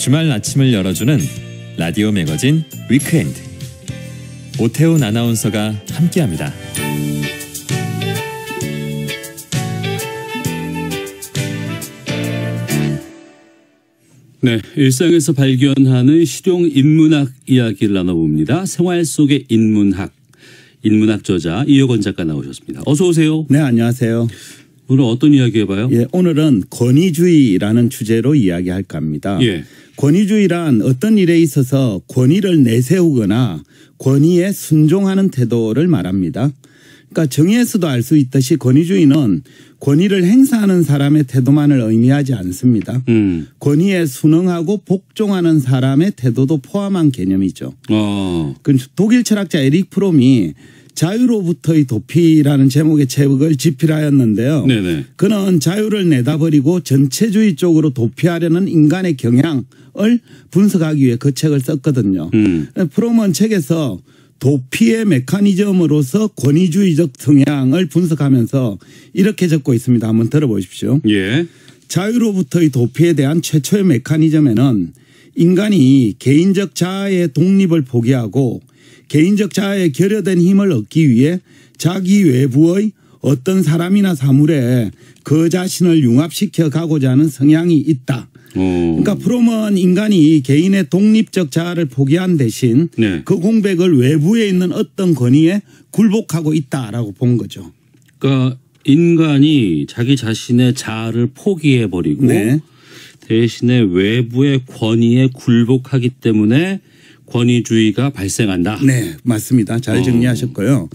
주말 아침을 열어주는 라디오 매거진 위크엔드. 오태훈 아나운서가 함께합니다. 네, 일상에서 발견하는 실용 인문학 이야기를 나눠봅니다. 생활 속의 인문학, 인문학 저자 이효건 작가 나오셨습니다. 어서 오세요. 네, 안녕하세요. 오늘 어떤 이야기 해봐요? 예, 오늘은 권위주의라는 주제로 이야기할까 합니다. 예. 권위주의란 어떤 일에 있어서 권위를 내세우거나 권위에 순종하는 태도를 말합니다. 그러니까 정의에서도 알 수 있듯이 권위주의는 권위를 행사하는 사람의 태도만을 의미하지 않습니다. 권위에 순응하고 복종하는 사람의 태도도 포함한 개념이죠. 독일 철학자 에릭 프롬이 자유로부터의 도피라는 제목의 책을 집필하였는데요. 네네. 그는 자유를 내다버리고 전체주의 쪽으로 도피하려는 인간의 경향을 분석하기 위해 그 책을 썼거든요. 프롬은 책에서 도피의 메커니즘으로서 권위주의적 성향을 분석하면서 이렇게 적고 있습니다. 한번 들어보십시오. 예. 자유로부터의 도피에 대한 최초의 메커니즘에는 인간이 개인적 자아의 독립을 포기하고 개인적 자아의 결여된 힘을 얻기 위해 자기 외부의 어떤 사람이나 사물에 그 자신을 융합시켜 가고자 하는 성향이 있다. 그러니까 프롬은 인간이 개인의 독립적 자아를 포기한 대신 네. 그 공백을 외부에 있는 어떤 권위에 굴복하고 있다라고 본 거죠. 그러니까 인간이 자기 자신의 자아를 포기해버리고 네. 대신에 외부의 권위에 굴복하기 때문에 권위주의가 발생한다. 네, 맞습니다. 잘 정리하셨고요.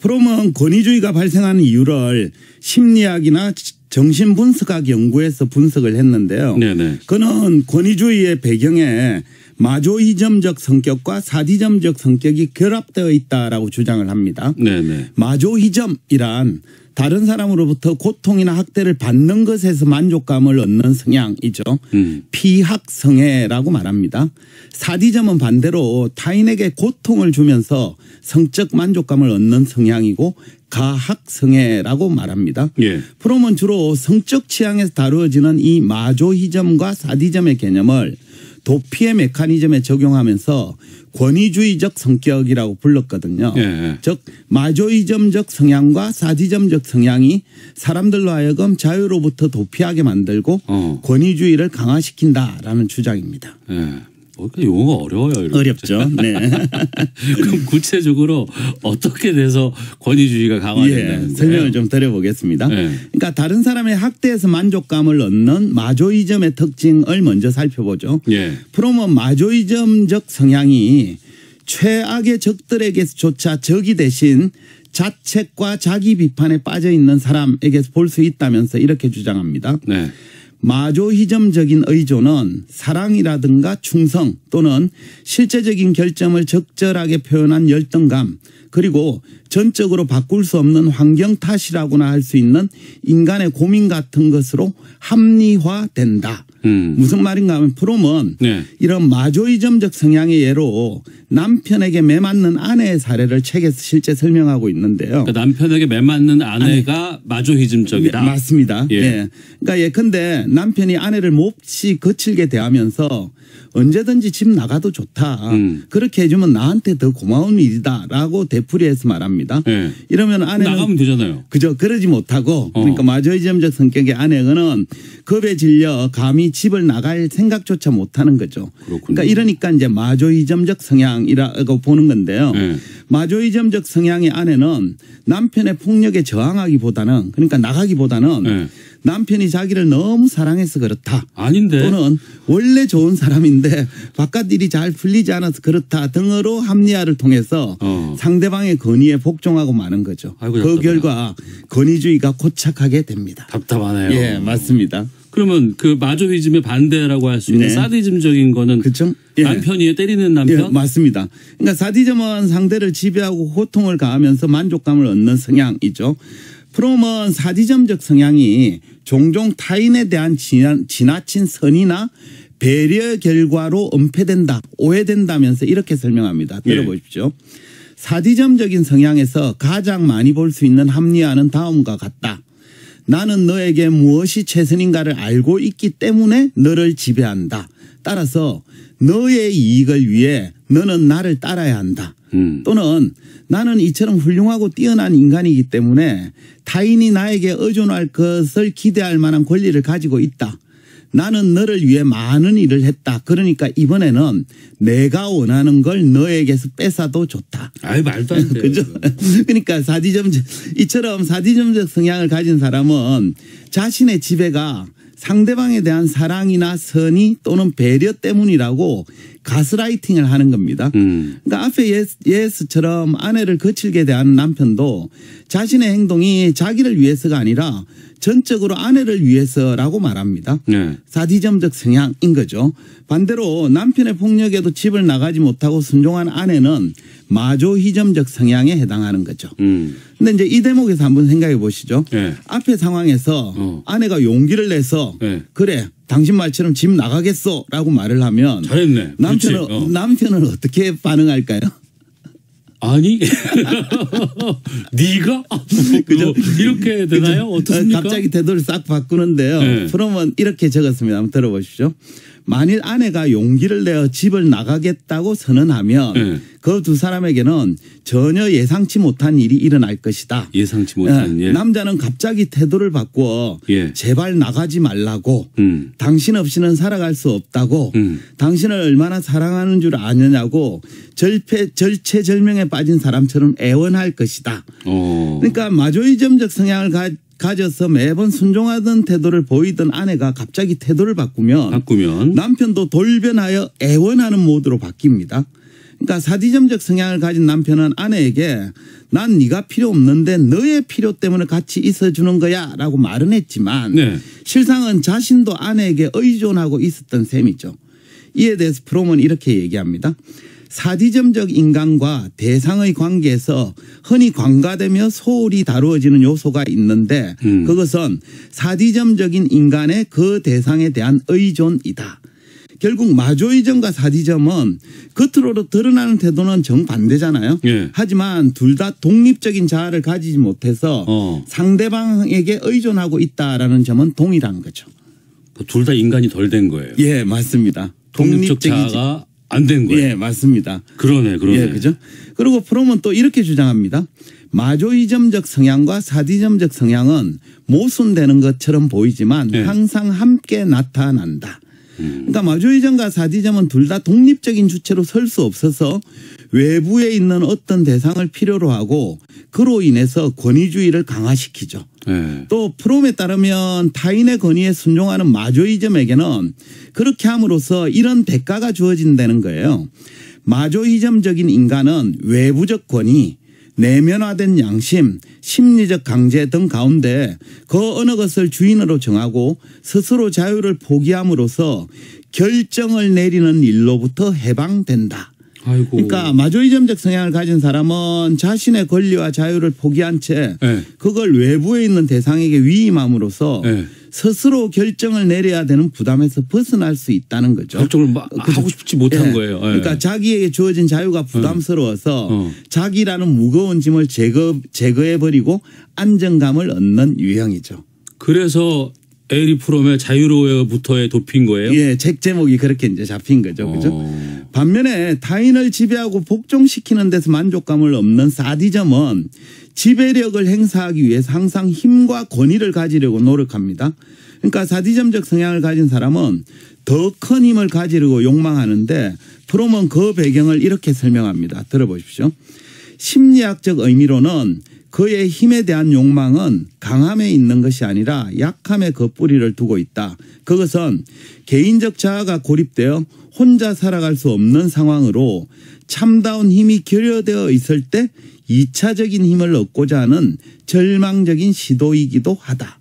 프롬은 권위주의가 발생하는 이유를 심리학이나 정신분석학 연구에서 분석을 했는데요. 네네. 그는 권위주의의 배경에 마조이즘적 성격과 사디즘적 성격이 결합되어 있다라고 주장을 합니다. 네네. 마조이즘이란 다른 사람으로부터 고통이나 학대를 받는 것에서 만족감을 얻는 성향이죠. 피학성애라고 말합니다. 사디즘은 반대로 타인에게 고통을 주면서 성적 만족감을 얻는 성향이고 가학성애라고 말합니다. 예. 프롬은 주로 성적 취향에서 다루어지는 이 마조이즘과 사디즘의 개념을 도피의 메커니즘에 적용하면서 권위주의적 성격이라고 불렀거든요. 예. 즉 마조이즘적 성향과 사디즘적 성향이 사람들로 하여금 자유로부터 도피하게 만들고 권위주의를 강화시킨다라는 주장입니다. 예. 용어가 어려워요. 이렇게. 어렵죠. 네. 그럼 구체적으로 어떻게 돼서 권위주의가 강화된다는 예, 설명을 좀 드려보겠습니다. 네. 그러니까 다른 사람의 학대에서 만족감을 얻는 마조이즘의 특징을 먼저 살펴보죠. 예. 프롬은 마조이즘적 성향이 최악의 적들에게조차 적이 대신 자책과 자기 비판에 빠져 있는 사람에게서 볼 수 있다면서 이렇게 주장합니다. 네. 마조이즘적인 의존은 사랑이라든가 충성 또는 실제적인 결점을 적절하게 표현한 열등감 그리고 전적으로 바꿀 수 없는 환경 탓이라고나 할 수 있는 인간의 고민 같은 것으로 합리화된다. 무슨 말인가 하면 프롬은 네. 이런 마조이즘적 성향의 예로 남편에게 매맞는 아내의 사례를 책에서 실제 설명하고 있는데요. 그러니까 남편에게 매맞는 아내가 마조이즘적이다. 네, 맞습니다. 예. 네. 그러니까 예컨대 남편이 아내를 몹시 거칠게 대하면서 언제든지 집 나가도 좋다. 그렇게 해주면 나한테 더 고마운 일이다라고 되풀이해서 말합니다. 예. 이러면 아내는 나가면 되잖아요. 그저 그러지 못하고 그러니까 마조이즘적 성격의 아내는 겁에 질려 감히 집을 나갈 생각조차 못하는 거죠. 그렇군요. 그러니까 이러니까 이제 마조이즘적 성향이라고 보는 건데요. 예. 마조이즘적 성향의 아내는 남편의 폭력에 저항하기보다는 그러니까 나가기보다는 예. 남편이 자기를 너무 사랑해서 그렇다. 아닌데. 또는 원래 좋은 사람인데 바깥 일이 잘 풀리지 않아서 그렇다 등으로 합리화를 통해서 상대방의 권위에 복종하고 마는 거죠. 아이고, 그 답답하다. 결과 권위주의가 고착하게 됩니다. 답답하네요. 예, 맞습니다. 그러면 그 마조이즘의 반대라고 할 수 있는 네. 사디즘적인 거는 그렇죠? 예. 남편이 때리는 남편? 예, 맞습니다. 그러니까 사디즘은 상대를 지배하고 고통을 가하면서 만족감을 얻는 성향이죠. 프롬은 사디즘적 성향이 종종 타인에 대한 지나친 선의나 배려 결과로 은폐된다, 오해된다면서 이렇게 설명합니다. 들어보십시오. 사디즘적인 성향에서 가장 많이 볼 수 있는 합리화는 다음과 같다. 나는 너에게 무엇이 최선인가를 알고 있기 때문에 너를 지배한다. 따라서 너의 이익을 위해 너는 나를 따라야 한다. 또는 나는 이처럼 훌륭하고 뛰어난 인간이기 때문에 타인이 나에게 의존할 것을 기대할 만한 권리를 가지고 있다. 나는 너를 위해 많은 일을 했다. 그러니까 이번에는 내가 원하는 걸 너에게서 뺏어도 좋다. 아이 말도 안 돼. 그죠? 그러니까 이처럼 사디점적 성향을 가진 사람은 자신의 지배가 상대방에 대한 사랑이나 선의 또는 배려 때문이라고 가스라이팅을 하는 겁니다. 그러니까 앞에 예스처럼 아내를 거칠게 대하는 남편도 자신의 행동이 자기를 위해서가 아니라 전적으로 아내를 위해서라고 말합니다. 네. 사디점적 성향인 거죠. 반대로 남편의 폭력에도 집을 나가지 못하고 순종한 아내는 마조히점적 성향에 해당하는 거죠. 근데 이제 이 대목에서 한번 생각해 보시죠. 네. 앞에 상황에서 아내가 용기를 내서 네. 그래 당신 말처럼 집 나가겠소라고 말을 하면 잘했네. 남편은 어떻게 반응할까요? 아니 네가 그죠? 이렇게 되나요? 어떻습니까? 갑자기 태도를 싹 바꾸는데요. 네. 프롬은 이렇게 적었습니다. 한번 들어보십시오. 만일 아내가 용기를 내어 집을 나가겠다고 선언하면 네. 그 두 사람에게는 전혀 예상치 못한 일이 일어날 것이다. 예상치 못한 일. 남자는 갑자기 태도를 바꾸어 예. 제발 나가지 말라고 당신 없이는 살아갈 수 없다고 당신을 얼마나 사랑하는 줄 아느냐고 절체절명에 빠진 사람처럼 애원할 것이다. 그러니까 마조이점적 성향을 가져서 매번 순종하던 태도를 보이던 아내가 갑자기 태도를 바꾸면 남편도 돌변하여 애원하는 모드로 바뀝니다. 그러니까 사디점적 성향을 가진 남편은 아내에게 난 네가 필요 없는데 너의 필요 때문에 같이 있어주는 거야 라고 말은 했지만 네. 실상은 자신도 아내에게 의존하고 있었던 셈이죠. 이에 대해서 프롬은 이렇게 얘기합니다. 사디점적 인간과 대상의 관계에서 흔히 관가되며 소홀히 다루어지는 요소가 있는데 그것은 사디점적인 인간의 그 대상에 대한 의존이다. 결국 마조이점과 사디점은 겉으로 드러나는 태도는 정반대잖아요. 예. 하지만 둘 다 독립적인 자아를 가지지 못해서 상대방에게 의존하고 있다라는 점은 동일한 거죠. 둘 다 인간이 덜 된 거예요. 예, 맞습니다. 독립적 자아가 안 된 거예요. 예, 맞습니다. 그러네. 예, 그죠? 그리고 프롬은 또 이렇게 주장합니다. 마조이점적 성향과 사디점적 성향은 모순되는 것처럼 보이지만 예. 항상 함께 나타난다. 그러니까 마조이점과 사디점은 둘 다 독립적인 주체로 설 수 없어서 외부에 있는 어떤 대상을 필요로 하고 그로 인해서 권위주의를 강화시키죠. 네. 또 프롬에 따르면 타인의 권위에 순종하는 마조이점에게는 그렇게 함으로써 이런 대가가 주어진다는 거예요. 마조이점적인 인간은 외부적 권위, 내면화된 양심, 심리적 강제 등 가운데 그 어느 것을 주인으로 정하고 스스로 자유를 포기함으로써 결정을 내리는 일로부터 해방된다. 아이고. 그러니까 마조이점적 성향을 가진 사람은 자신의 권리와 자유를 포기한 채 네. 그걸 외부에 있는 대상에게 위임함으로써 네. 스스로 결정을 내려야 되는 부담에서 벗어날 수 있다는 거죠. 결정을 하고 싶지 못한 예. 거예요. 예. 그러니까 자기에게 주어진 자유가 부담스러워서 자기라는 무거운 짐을 제거해버리고 안정감을 얻는 유형이죠. 그래서 에리 프롬의 자유로워부터에 돕힌 거예요? 예, 책 제목이 그렇게 이제 잡힌 거죠. 그죠? 반면에 타인을 지배하고 복종시키는 데서 만족감을 얻는 사디점은 지배력을 행사하기 위해서 항상 힘과 권위를 가지려고 노력합니다. 그러니까 사디점적 성향을 가진 사람은 더 큰 힘을 가지려고 욕망하는데 프롬은 그 배경을 이렇게 설명합니다. 들어보십시오. 심리학적 의미로는 그의 힘에 대한 욕망은 강함에 있는 것이 아니라 약함에 그 뿌리를 두고 있다. 그것은 개인적 자아가 고립되어 혼자 살아갈 수 없는 상황으로 참다운 힘이 결여되어 있을 때 2차적인 힘을 얻고자 하는 절망적인 시도이기도 하다.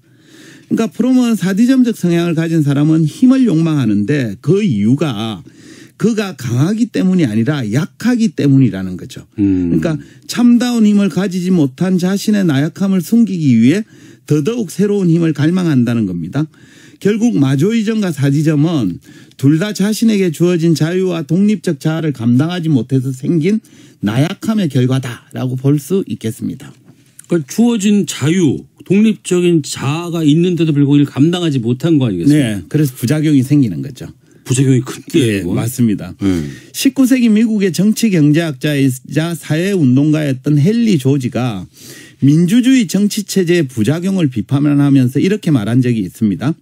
그러니까 프롬은 사디점적 성향을 가진 사람은 힘을 욕망하는데 그 이유가 그가 강하기 때문이 아니라 약하기 때문이라는 거죠. 그러니까 참다운 힘을 가지지 못한 자신의 나약함을 숨기기 위해 더더욱 새로운 힘을 갈망한다는 겁니다. 결국 마조이점과 사디점은 둘 다 자신에게 주어진 자유와 독립적 자아를 감당하지 못해서 생긴 나약함의 결과다라고 볼 수 있겠습니다. 그러니까 주어진 자유, 독립적인 자아가 있는데도 불구하고 이를 감당하지 못한 거 아니겠습니까? 네, 그래서 부작용이 생기는 거죠. 부작용이 큰데. 예, 맞습니다. 19세기 19세기 미국의 정치 경제학자이자 사회운동가였던 헨리 조지가 민주주의 정치 체제의 부작용을 비판하면서 이렇게 말한 적이 있습니다.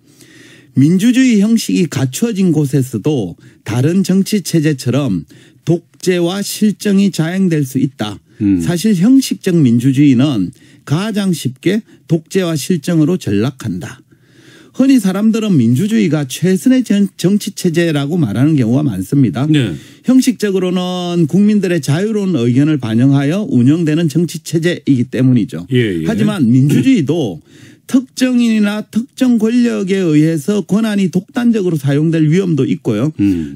민주주의 형식이 갖추어진 곳에서도 다른 정치 체제처럼 독재와 실정이 자행될 수 있다. 사실 형식적 민주주의는 가장 쉽게 독재와 실정으로 전락한다. 흔히 사람들은 민주주의가 최선의 정치 체제라고 말하는 경우가 많습니다. 네. 형식적으로는 국민들의 자유로운 의견을 반영하여 운영되는 정치 체제이기 때문이죠. 예. 하지만 민주주의도 특정인이나 특정 권력에 의해서 권한이 독단적으로 사용될 위험도 있고요.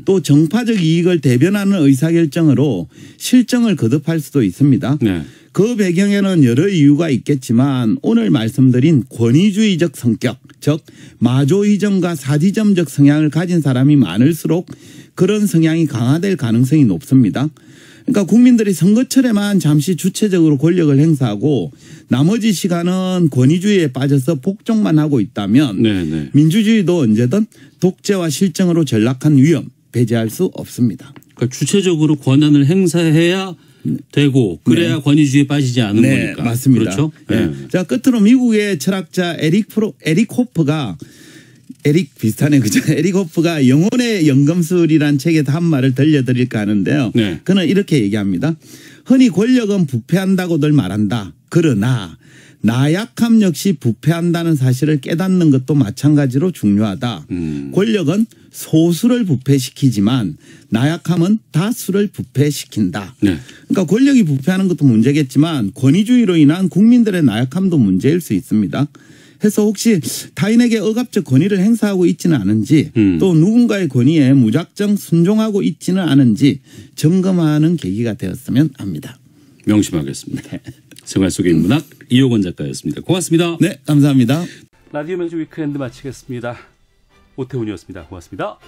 또 정파적 이익을 대변하는 의사결정으로 실정을 거듭할 수도 있습니다. 네. 그 배경에는 여러 이유가 있겠지만 오늘 말씀드린 권위주의적 성격, 즉 마조이즘과 사디즘적 성향을 가진 사람이 많을수록 그런 성향이 강화될 가능성이 높습니다. 그러니까 국민들이 선거철에만 잠시 주체적으로 권력을 행사하고 나머지 시간은 권위주의에 빠져서 복종만 하고 있다면 네. 민주주의도 언제든 독재와 실정으로 전락한 위험 배제할 수 없습니다. 그러니까 주체적으로 권한을 행사해야 되고 그래야 네. 권위주의에 빠지지 않은 거니까. 맞습니다. 그렇죠. 네. 자, 끝으로 미국의 철학자 에릭 호프가 에릭 호프가 영혼의 연금술이란 책에서 한 말을 들려드릴까 하는데요. 네. 그는 이렇게 얘기합니다. 흔히 권력은 부패한다고들 말한다. 그러나 나약함 역시 부패한다는 사실을 깨닫는 것도 마찬가지로 중요하다. 권력은 소수를 부패시키지만 나약함은 다수를 부패시킨다. 네. 그러니까 권력이 부패하는 것도 문제겠지만 권위주의로 인한 국민들의 나약함도 문제일 수 있습니다. 해서 혹시 타인에게 억압적 권위를 행사하고 있지는 않은지 또 누군가의 권위에 무작정 순종하고 있지는 않은지 점검하는 계기가 되었으면 합니다. 명심하겠습니다. 생활 속의 인문학 이효건 작가였습니다. 고맙습니다. 네, 감사합니다. 라디오 명주 위크엔드 마치겠습니다. 오태훈이었습니다. 고맙습니다.